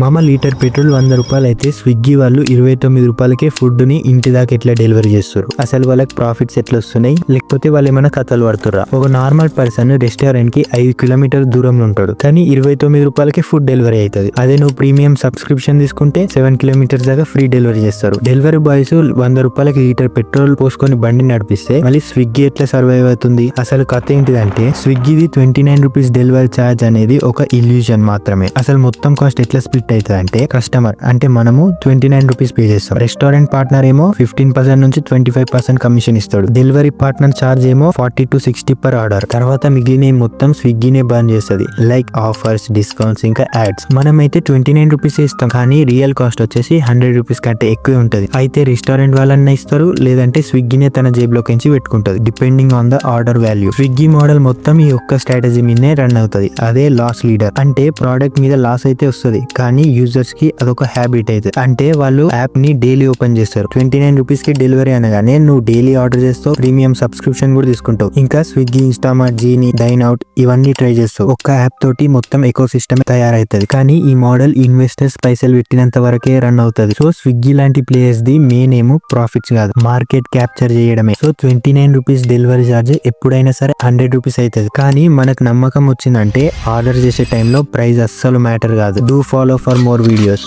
మామ litre petrol 100 రూపాయలు అయితే స్విగ్గీ వాళ్ళు 29 రూపాయలకే ఫుడ్ ని ఇంటి దాకా ఎట్లా డెలివరీ చేస్తారు? అసలు వాళ్ళకి ప్రాఫిట్స్ ఎట్లా వస్తున్నాయి? లేకపోతే వాళ్ళు ఏమైనా కథలు పడుతుర్రా? ఒక నార్మల్ పర్సన్ రెస్టారెంట్ కి 5 కిలోమీటర్ దూరంలో ఉంటాడు, కానీ 29 రూపాయలకి ఫుడ్ డెలివరీ అవుతుంది. అదే నువ్వు ప్రీమియం సబ్స్క్రిప్షన్ తీసుకుంటే 7 కిలోమీటర్స్ దాకా ఫ్రీ డెలివరీ చేస్తారు. డెలివరీ బాయ్స్ 100 రూపాయలకి లీటర్ పెట్రోల్ పోసుకొని బండి నడిపిస్తే మళ్ళీ స్విగ్గీ ఎట్లా సర్వైవ్ అవుతుంది? అసలు కథ ఏంటిదంటే స్విగ్గీది 29 రూపీస్ డెలివరీ ఛార్జ్ అనేది ఒక ఇల్యూజన్ మాత్రమే. అసలు మొత్తం కాస్ట్ ఎట్లా స్ప్లిట్ అవుతుంది అంటే, కస్టమర్ అంటే మనము 29 రూపీస్ పే చేస్తాం, రెస్టారెంట్ పార్ట్నర్ ఏమో 15% నుంచి 25% కమిషన్ ఇస్తాడు, డెలివరీ పార్ట్నర్ ఛార్జ్ ఏమో 40 to 60 పర్ ఆర్డర్. తర్వాత మిగిలిన మొత్తం స్విగ్గీనే బర్న్ చేస్తుంది, లైక్ ఆఫర్స్, డిస్కౌంట్స్, ఇంకా యాడ్స్. మనమైతే 29 రూపీస్ ఇస్తాం, కానీ రియల్ కాస్ట్ వచ్చేసి 100 రూపీస్ కంటే ఎక్కువ ఉంటుంది. అయితే రెస్టారెంట్ వాళ్ళన్నా ఇస్తారు, లేదంటే స్విగ్గీనే తన జేబులోకి పెట్టుకుంటది, depending on the order value. Swiggy model మొత్తం ఈ ఒక్క స్ట్రాటజీ మీదనే రన్ అవుతుంది. అదే లాస్ లీడర్. అంటే ప్రోడక్ట్ మీద లాస్ అయితే వస్తుంది, కానీ యూజర్స్ కి అదొక హ్యాబిట్ అయితే. అంటే వాళ్ళు యాప్ ని డైలీ ఓపెన్ చేస్తారు, 29 రూపీస్ కి డెలివరీ అనగానే నువ్వు డైలీ ఆర్డర్ చేస్తావు, ప్రీమియం సబ్స్క్రిప్షన్ కూడా తీసుకుంటావు, ఇంకా స్విగ్గీ, ఇన్స్టామార్ట్, జీని, డైన్ అవుట్ ఇవన్నీ ట్రై చేస్తావు. ఒక్క యాప్ తోటి మొత్తం ఎకో సిస్టమ్ తయారైతుంది. కానీ ఈ మోడల్ ఇన్వెస్టర్స్ పైసలు పెట్టినంత వరకే రన్ అవుతుంది. సో స్విగ్గీ లాంటి ప్లేయర్స్ ది మెయిన్ ఏమో ప్రాఫిట్స్ కాదు, మార్కెట్ క్యాప్చర్ చేయడమే. సో 29 రూపీస్ డెలివరీ ఛార్జ్ ఎప్పుడైనా సరే 100 రూపీస్ అవుతుంది. కానీ మనకు నమ్మకం వచ్చిందంటే ఆర్డర్ చేసే టైంలో ప్రైస్ అస్సలు మ్యాటర్ కాదు. Do follow for more videos.